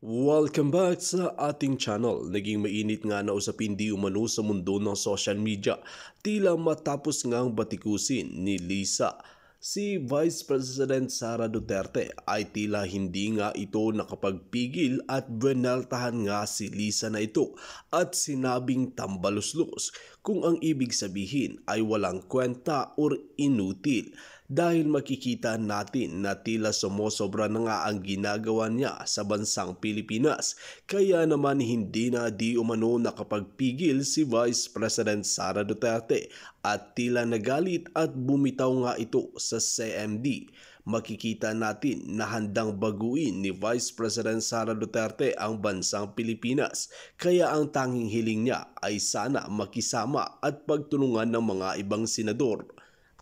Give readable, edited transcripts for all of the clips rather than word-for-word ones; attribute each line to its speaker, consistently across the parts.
Speaker 1: Welcome back sa ating channel. Naging mainit nga na usapin di umano sa mundo ng social media. Tila matapos ngang batikusin ni Lisa, si Vice President Sara Duterte ay tila hindi nga ito nakapagpigil at benaltahan nga si Lisa na ito at sinabing tambaluslos kung ang ibig sabihin ay walang kwenta or inutil. Dahil makikita natin na tila sumosobra na nga ang ginagawa niya sa bansang Pilipinas, kaya naman hindi na di umano nakapagpigil si Vice President Sara Duterte at tila nagalit at bumitaw nga ito sa CMD. Makikita natin na handang baguin ni Vice President Sara Duterte ang bansang Pilipinas, kaya ang tanging hiling niya ay sana makisama at pagtulungan ng mga ibang senador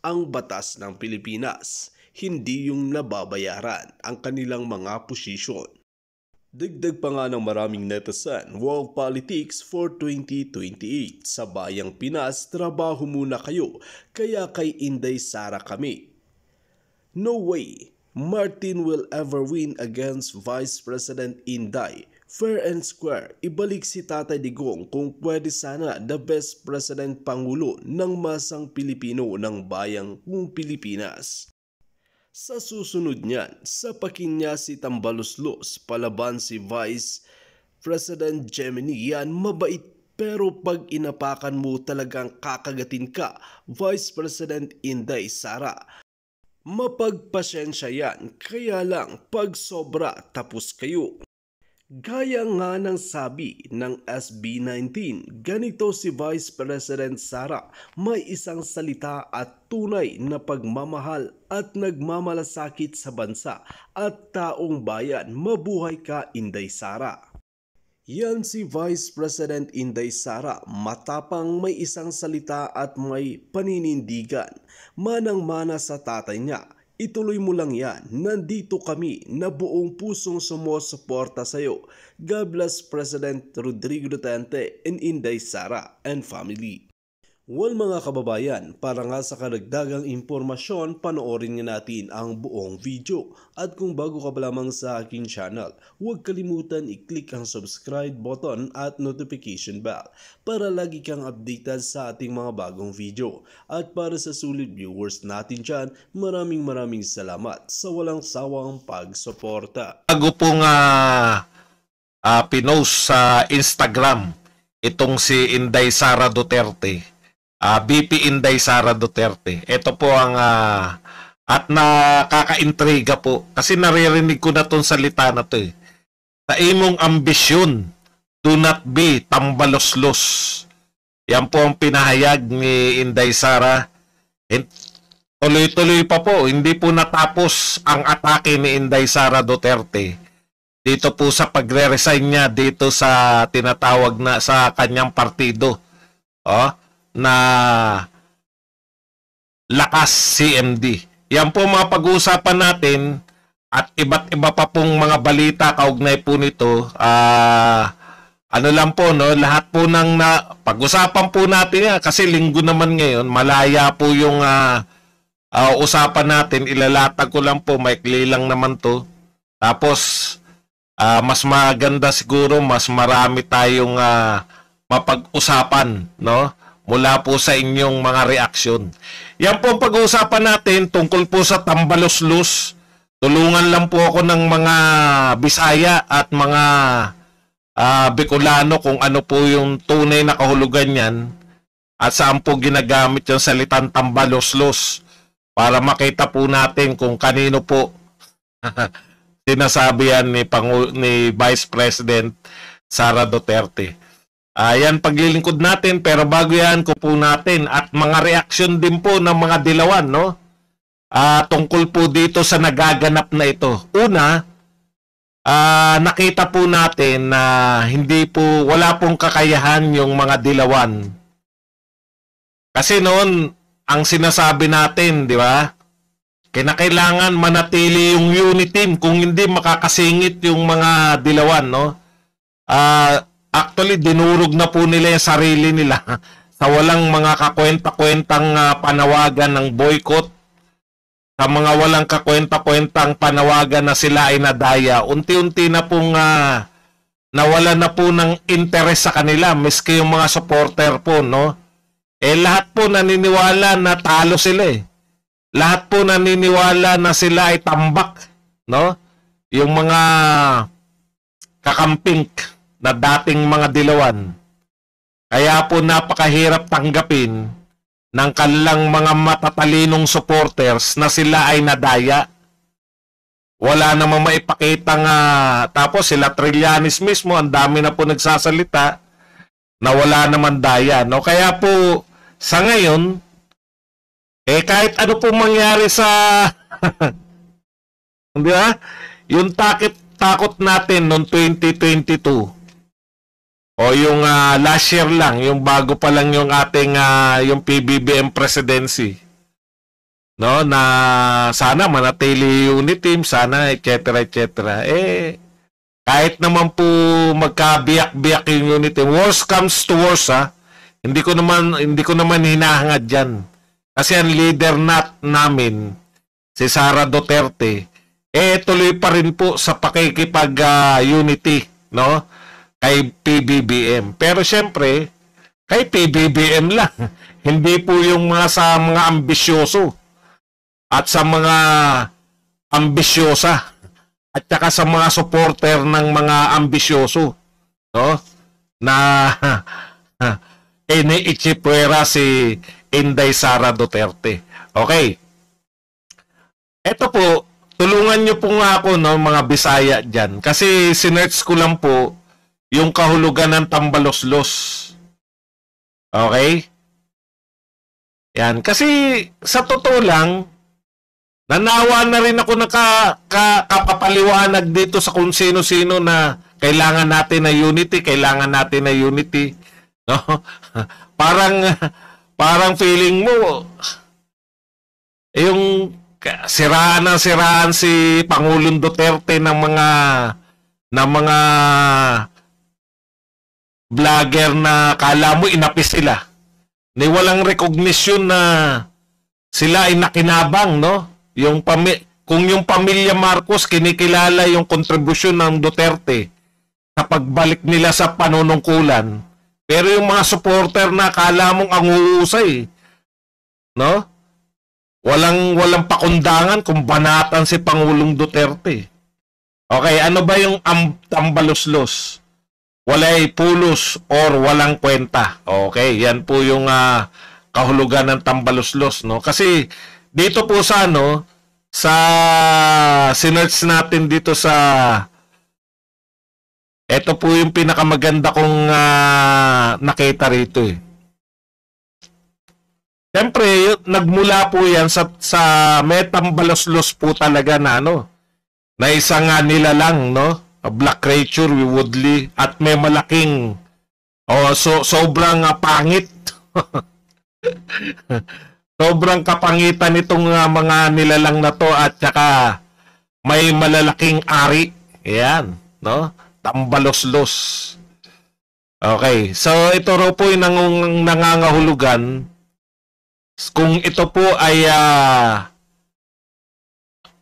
Speaker 1: ang batas ng Pilipinas, hindi yung nababayaran ang kanilang mga posisyon. Dagdag pa nga ng maraming netizen, World Politics for 2028. Sa bayang Pinas, trabaho muna kayo, kaya kay Inday Sara kami. No way Martin will ever win against Vice President Inday. Fair and square, ibalik si Tatay Digong kung pwede sana the best president pangulo ng masang Pilipino ng bayang Pilipinas. Sa susunod niyan, sapakin niya si Tambaluslos, palaban si Vice President Gemini. Yan mabait, pero pag inapakan mo talagang kakagatin ka, Vice President Inday Sara. Mapagpasensya yan, kaya lang pag sobra tapos kayo. Gaya nga ng sabi ng SB19, ganito si Vice President Sara, may isang salita at tunay na pagmamahal at nagmamalasakit sa bansa at taong bayan. Mabuhay ka, Inday Sara. Yan si Vice President Inday Sara, matapang, may isang salita at may paninindigan. Manang-mana sa tatay niya. Ituloy mo lang yan. Nandito kami na buong pusong sumusuporta sa iyo. God bless President Rodrigo Duterte and Inday Sara and family. Well mga kababayan, para nga sa karagdagang impormasyon, panoorin nga natin ang buong video. At kung bago ka pa lamang sa aking channel, huwag kalimutan i-click ang subscribe button at notification bell para lagi kang updated sa ating mga bagong video. At para sa sulit viewers natin dyan, maraming salamat sa walang sawang pagsuporta.
Speaker 2: Bago pong pinost sa Instagram itong si Inday Sara Duterte, VP Inday Sara Duterte. Ito po ang at nakaka-intriga po kasi naririnig ko na tong salita na to eh. Sa imong ambisyon, do not be tambaloslos. Yan po ang pinahayag ni Inday Sara. Tuloy-tuloy pa po, hindi po natapos ang atake ni Inday Sara Duterte dito po sa pagre-resign niya dito sa tinatawag na sa kanyang partido. Na Lakas CMD. Yan po mga pag-uusapan natin at iba't iba pa pong mga balita kaugnay po nito. Ano lang po, no? Lahat po ng pag-usapan po natin yan kasi linggo naman ngayon, malaya po yung usapan natin. Ilalatag ko lang po, maikli lang naman to. Tapos mas maganda siguro, mas marami tayong mapag-usapan, no? Mula po sa inyong mga reaksyon. Yan po ang pag-uusapan natin tungkol po sa tambaluslos. Tulungan lang po ako ng mga Bisaya at mga Bicolano kung ano po yung tunay na kahulugan yan at saan po ginagamit yung salitang tambaluslos para makita po natin kung kanino po sinasabi yan ni Vice President Sara Duterte. Ayan, paglilingkod natin, pero bago yan, po natin at mga reaksyon din po ng mga dilawan, no? Tungkol po dito sa nagaganap na ito. Una, nakita po natin na wala pong kakayahan yung mga dilawan. Kasi noon, ang sinasabi natin, di ba? Kinakailangan manatili yung unity team, kung hindi makakasingit yung mga dilawan, no? Actually, dinurog na po nila yung sarili nila sa walang mga kakwenta-kwentang panawagan ng boycott sa mga walang kakwenta-kwentang panawagan na sila ay nadaya, unti-unti na pong nawala na po ng interest sa kanila, miski yung mga supporter po, no? Lahat po naniniwala na talo sila eh. Lahat po naniniwala na sila ay tambak, no? Yung mga kakamping na dating mga dilawan. Kaya po napakahirap tanggapin ng kanilang mga matatalinong supporters na sila ay nadaya. Wala namang maipakita nga. Tapos sila Trillanes mismo, ang dami na po nagsasalita na wala naman daya. No? Kaya po, sa ngayon, kahit ano po mangyari sa di ba? Yung takot natin noong 2022 o yung last year lang, yung bago pa lang yung ating yung PBBM presidency. No, na sana manatili unit team, sana etc. Kahit naman po magkabiyak-biyak yung unit team, worst comes to worst hindi ko naman hinahangad diyan. Kasi ang leader namin si Sara Duterte tuloy pa rin po sa pakikipag unity, no? Kay PBBM. Pero syempre, kay PBBM lang. Hindi po yung sa mga ambisyoso at sa mga ambisyosa at saka sa mga supporter ng mga ambisyoso, no? Na iniichipuera si Inday Sara Duterte. Okay. Ito po, tulungan nyo po nga ako, no, mga Bisaya dyan. Kasi sinerch ko lang po yung kahulugan ng tambaloslos. Okay? Yan. Kasi sa totoo lang, nanawa na rin ako nakapaliwanag dito sa kung sino-sino na kailangan natin na unity, No? Parang feeling mo, yung siraan si Pangulong Duterte ng mga vlogger na kala mo inapis sila. Ni walang recognition na sila ay nakinabang, no? Kung yung pamilya Marcos kinikilala yung kontribusyon ng Duterte sa pagbalik nila sa panunungkulan, pero yung mga supporter na kala mong ang uusay, no? Walang pakundangan kung banatan si Pangulong Duterte. Okay, ano ba yung tambaloslos? Walay pulos or walang kwenta. Okay, yan po yung kahulugan ng tambaloslos, no? Kasi dito po sa sa sinerch natin dito sa ito po yung pinakamaganda kong nakita rito eh. Siyempre, nagmula po yan sa may tambaloslos po talaga na na isang nilalang, no? A black creature with woodly at may malaking sobrang pangit. Sobrang kapangitan nitong mga nilalang na to at saka may malalaking ari. Ayan, no? Tambaloslos. Okay, so ito raw po yung nangangahulugan kung ito po ay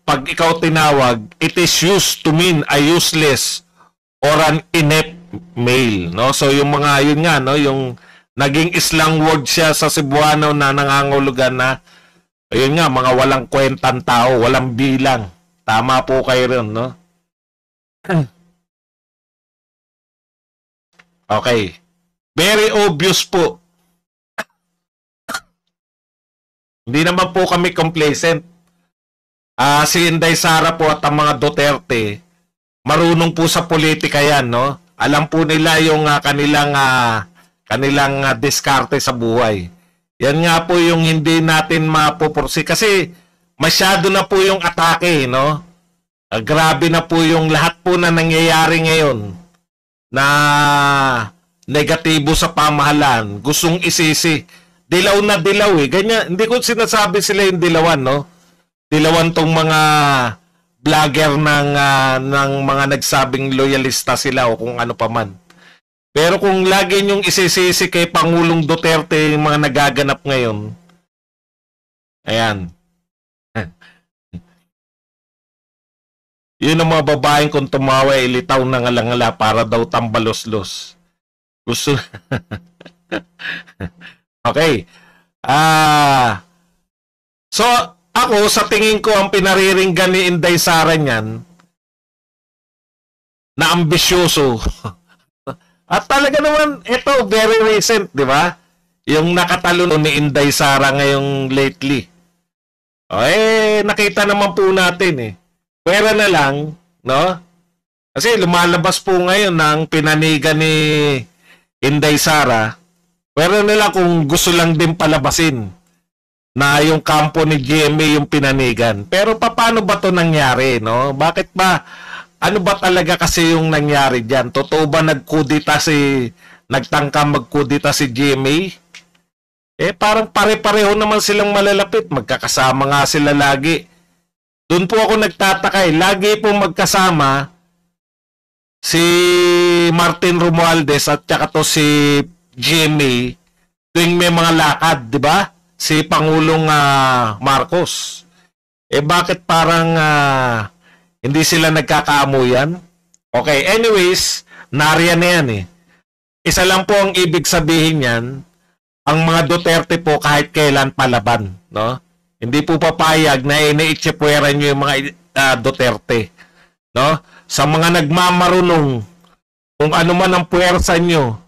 Speaker 2: pag ikaw tinawag, it is used to mean a useless or an inept male, no? So yung mga yun nga, no, yung naging slang word siya sa Cebuano na nangangahulugan na ayun nga, mga walang kwentang tao, walang bilang. Tama po kayo rin, no? Okay. Very obvious po. Hindi naman po kami complacent. Si Inday Sara po at ang mga Duterte, marunong po sa politika yan, no? Alam po nila yung kanilang diskarte sa buhay. Yan nga po yung hindi natin mapupursi kasi masyado na po yung atake, no? Grabe na po yung lahat po na nangyayari ngayon na negatibo sa pamahalaan. Gustong isisi. Dilaw na dilaw eh. Ganyan, hindi ko sinasabi sila yung dilawan, no? Dilawan tong mga vlogger ng mga nagsabing loyalista sila o kung ano pa man. Pero kung lagi niyong isisisi kay Pangulong Duterte yung mga nagaganap ngayon, ayan. Yun ang mga babaeng kung tumawa ilitaw ng alangala para daw tambalos-los. Gusto. Okay. So, ako, sa tingin ko, ang pinariringgan ni Inday Sara niyan, na ambisyoso. At talaga naman, ito, very recent, di ba? Yung nakatalo ni Inday Sara ngayong lately. Nakita naman po natin eh. Pwera na lang, no? Kasi lumalabas po ngayon ng pinanigan ni Inday Sara. Pwera na lang kung gusto lang din palabasin na yung kampo ni GMA yung pinanigan. Pero paano ba to nangyari, no? Bakit ba? Ano ba talaga kasi yung nangyari diyan? Totoo ba nagtangka magkudita si GMA? Parang pare-pareho naman silang malalapit. Magkakasama nga sila lagi. Doon po ako nagtataka eh. Lagi pong magkasama si Martin Romualdez at saka to si GMA tuwing may mga lakad, di ba? Si Pangulong Marcos. Bakit parang hindi sila nagkakaamuyan? Okay, anyways, nariyan na yan eh. Isa lang po ang ibig sabihin yan, ang mga Duterte po kahit kailan palaban, no? Hindi po papayag na iniitsipwera nyo yung mga Duterte, no? Sa mga nagmamarunong kung ano man ang puwersa nyo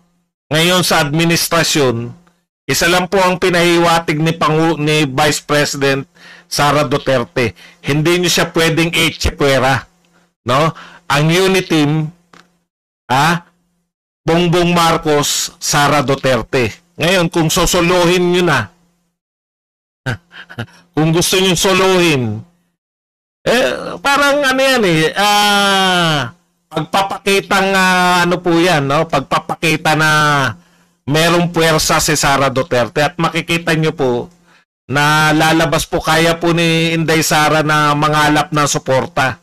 Speaker 2: ngayon sa administrasyon, isa lang po ang pinahiwatig ni Vice President Sara Duterte. Hindi nyo siya pwedeng itsipwera, no? Ang unit team, Bongbong Marcos, Sara Duterte. Ngayon, kung sosolohin nyo na, kung gusto nyo solohin, parang ano yan pagpapakitang ano po yan, no? Pagpapakita na merong puwersa si Sara Duterte at makikita nyo po na lalabas po kaya po ni Inday Sara na mangalap ng suporta.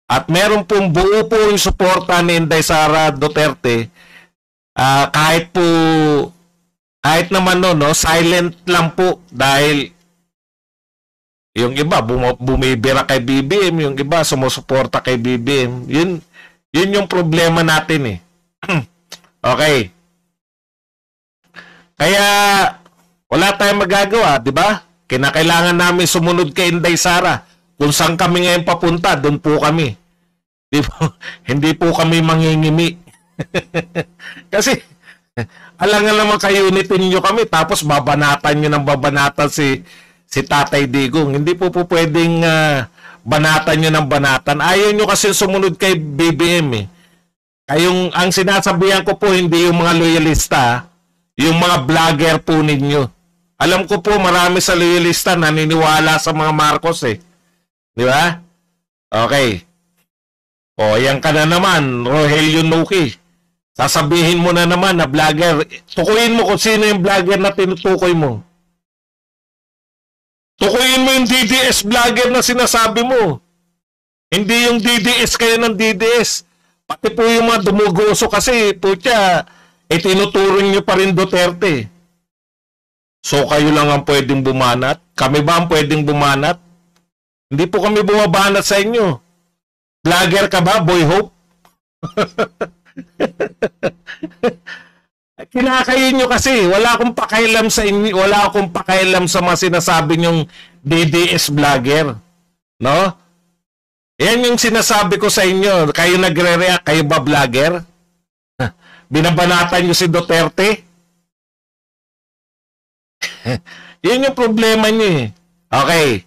Speaker 2: At meron pong buo po yung suporta ni Inday Sara Duterte kahit naman no, silent lang po dahil yung iba bumibira kay BBM, yung iba sumusuporta kay BBM. Yun yung problema natin eh. Okay. Kaya wala tayong magagawa, di ba? Kinakailangan namin sumunod kay Inday Sara. Kung saan kami ngayon papunta, doon po kami. Hindi po kami mangingimi. Kasi alangan naman kayo unitin nyo kami tapos babanatan nyo ng babanatan si Tatay Digong. Hindi po pwedeng banatan nyo ng banatan. Ayaw nyo kasi sumunod kay BBM eh. Ang sinasabihan ko po hindi yung mga loyalista, yung mga vlogger po ninyo. Alam ko po marami sa loyalista naniniwala sa mga Marcos eh. Di ba? Okay. Yan ka na naman, Rogelio Nuki. Sasabihin mo na naman na vlogger. Tukuyin mo kung sino yung vlogger na tinutukoy mo. Tukuyin mo yung DDS vlogger na sinasabi mo. Hindi yung DDS kayo ng DDS. Pati po yung mga dumugoso kasi, putya, tinuturing nyo pa rin Duterte. So kayo lang ang pwedeng bumanat? Kami ba ang pwedeng bumanat? Hindi po kami bumabanat sa inyo. Vlogger ka ba, Boy Hope? Kinakain nyo kasi. Wala akong pakailam sa inyo. Wala akong pakailam sa mga sinasabi nyong DDS vlogger. No? Yan yung sinasabi ko sa inyo. Kayo nagre-react. Kayo ba vlogger? Binabanatan nyo si Duterte? Yun yung problema nyo eh. Okay.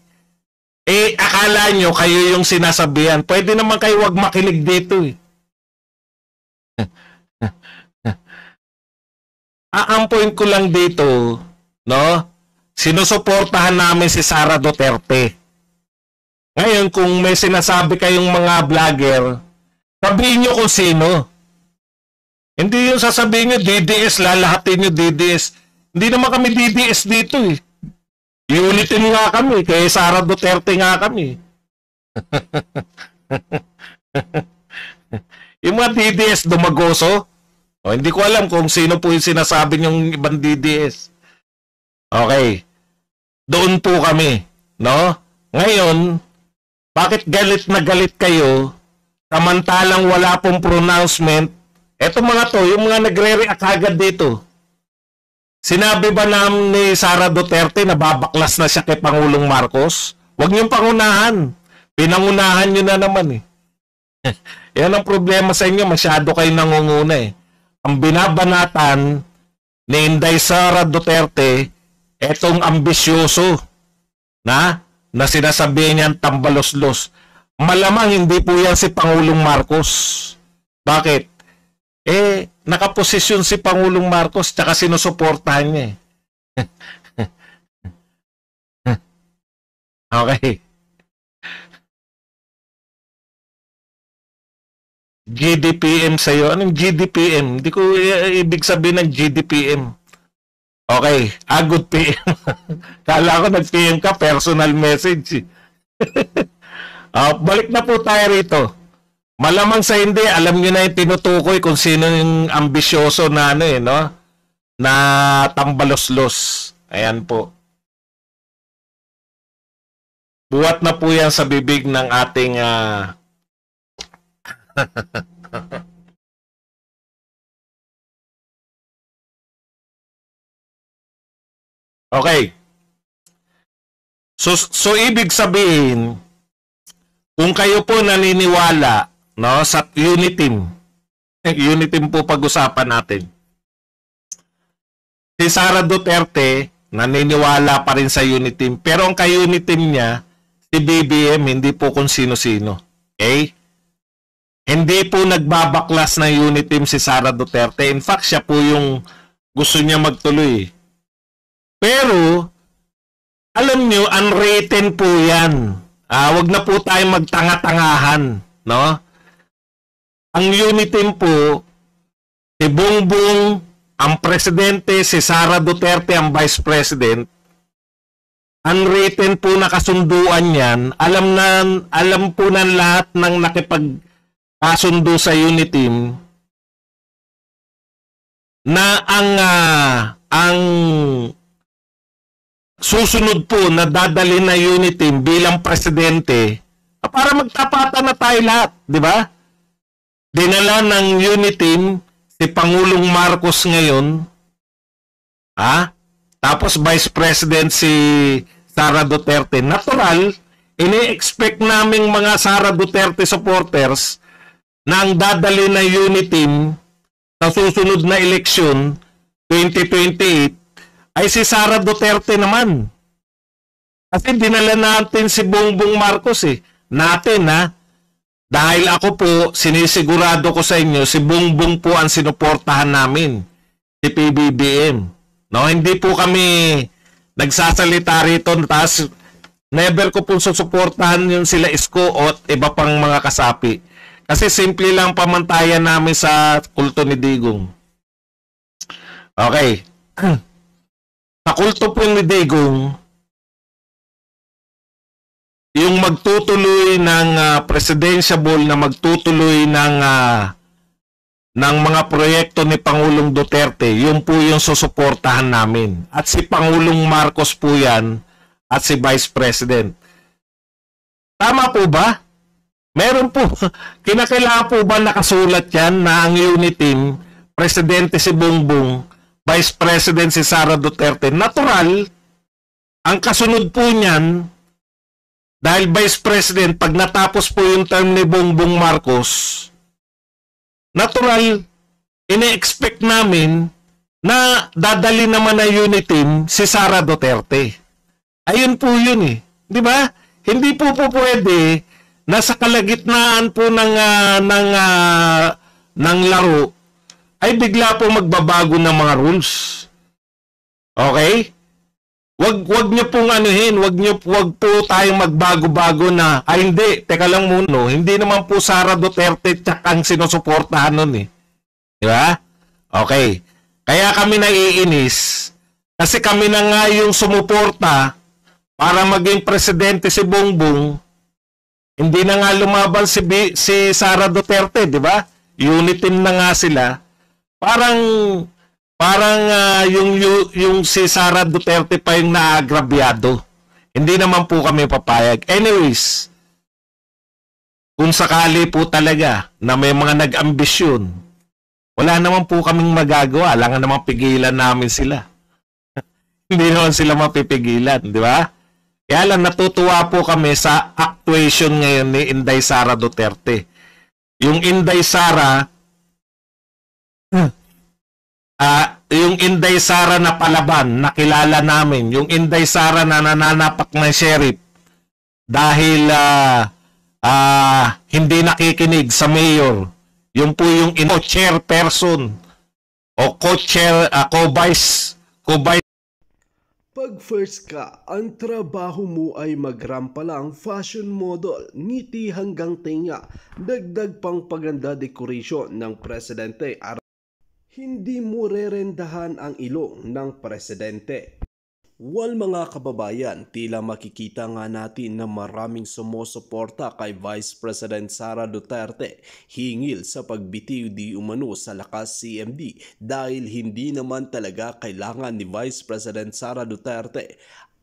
Speaker 2: Akala nyo kayo yung sinasabihan. Pwede naman kayo wag makinig dito eh. Ang point ko lang dito, no? Sinusuportahan namin si Sara Duterte. Ngayon, kung may sinasabi kayong mga vlogger, sabihin nyo kung sino. Hindi yung sasabihin nyo, DDS, lalahatin nyo DDS. Hindi naman kami DDS dito eh. Unitin nga kami, kay Sara Duterte nga kami. Yung mga DDS dumagoso, hindi ko alam kung sino po yung sinasabi yung ibang DDS. Okay. Doon po kami, no? Ngayon, Bakit galit na galit kayo samantalang wala pong pronouncement? Eto mga to, yung mga nagre-react agad dito. Sinabi ba ni Sara Duterte na babaklas na siya kay Pangulong Marcos? Huwag niyong pangunahan. Pinangunahan niyo na naman eh. Yan ang problema sa inyo, masyado kayo nangunguna eh. Ang binabanatan ni Inday Sara Duterte, etong ambisyoso na sinasabihin niyang tambaloslos. Malamang hindi po yan si Pangulong Marcos. Bakit? Nakaposisyon si Pangulong Marcos tsaka sinusuportahan niya eh. Okay. GDPM sa'yo. Anong GDPM? Hindi ko ibig sabihin ng GDPM. Okay. Good PM. Kala ko nag-PM ka, personal message. Balik na po tayo rito. Malamang sa hindi, alam nyo na yung tinutukoy kung sino yung ambisyoso na no? Na tambaloslos. Ayan po. Buwat na po yan sa bibig ng ating okay. So ibig sabihin, kung kayo po naniniwala no, sa Uniteam, Uniteam po pag-usapan natin. Si Sara Duterte, naniniwala pa rin sa Uniteam, pero ang ka-Uniteam niya, si BBM, hindi po kung sino-sino. Okay? Hindi po nagbabaklas ng Uniteam si Sara Duterte. In fact, siya po yung gusto niya magtuloy. Pero, alam nyo, unwritten po yan. Wag na po tayong magtanga-tangahan. No? Ang Uniteam po, si Bongbong, ang presidente, si Sara Duterte, ang vice president, unwritten po nakasunduan yan. Alam po ng lahat ng nakipagkasundo sa Uniteam na ang susunod po na dadali na Uniteam bilang presidente para magtapatan na tayo lahat, di ba? Dinala ng Uniteam si Pangulong Marcos ngayon, tapos Vice President si Sara Duterte. Natural, ini-expect naming mga Sara Duterte supporters na ang dadali na Uniteam sa susunod na eleksyon 2028 ay si Sara Duterte naman. Kasi dinala natin si Bongbong Marcos eh. Natin dahil ako po, sinisigurado ko sa inyo, si Bongbong po ang sinuportahan namin. Si PBBM. No, hindi po kami nagsasalita rito, tapos never ko po susuportahan yung sila Isko at iba pang mga kasapi. Kasi simple lang pamantayan namin sa kulto ni Digong. Okay. Sa kulto po ni Digong, yung magtutuloy ng presidentiable na magtutuloy ng mga proyekto ni Pangulong Duterte, yun po yung susuportahan namin. At si Pangulong Marcos po yan at si Vice President. Tama po ba? Meron po. Kinakailangan po ba nakasulat yan na ang Uniteam, Presidente si Bongbong, Vice President si Sara Duterte? Natural, ang kasunod po niyan, dahil Vice President, pag natapos po yung term ni Bongbong Marcos, natural, ine-expect namin na dadali naman na Uniteam si Sara Duterte. Ayun po yun eh. Di ba? Hindi po pwede na sa kalagitnaan po ng laro ay bigla po magbabago ng mga rules. Okay? Wag niyo pong anuhin, wag po tayong magbago-bago na, hindi, teka lang muna, hindi naman po Sara Duterte tsak ang sinusuportahan nun eh. Di ba? Okay. Kaya kami naiinis, kasi kami na nga yung sumuporta para maging presidente si Bongbong, hindi na nga lumaban si Sara Duterte, di ba? Uniteam na nga sila. Parang yung si Sara Duterte pa yung naagrabyado. Hindi naman po kami papayag. Anyways, kung sakali po talaga na may mga nag-ambisyon, wala naman po kaming magagawa. Alangan naman pigilan namin sila. Hindi naman sila mapipigilan, di ba? Kaya lang natutuwa po kami sa actuation ngayon ni Inday Sara Duterte. Yung Inday Sara, yung Inday Sara na palaban, nakilala namin. Yung Inday Sara na nananapak ng sheriff dahil hindi nakikinig sa mayor. Yung po yung co-chairperson o co-vice.
Speaker 1: Pag first ka, ang trabaho mo ay magrampa lang, fashion model, ngiti hanggang tinga, dagdag pang paganda decoration ng presidente. Hindi mo rerendahan ang ilong ng presidente. Wal mga kababayan, tila makikita nga natin na maraming sumusuporta kay Vice President Sara Duterte hingil sa pagbitiw di umano sa lakas CMD dahil hindi naman talaga kailangan ni Vice President Sara Duterte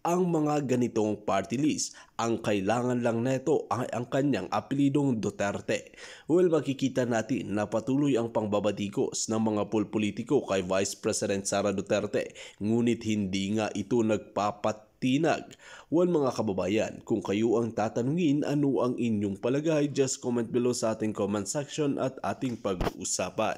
Speaker 1: ang mga ganitong party list. Ang kailangan lang neto ay ang kanyang apelidong Duterte. Well, makikita natin na patuloy ang pangbabatikos ng mga politiko kay Vice President Sara Duterte. Ngunit hindi nga ito nagpapatinag. Well mga kababayan, kung kayo ang tatanungin ano ang inyong palagay, just comment below sa ating comment section at ating pag-uusapan.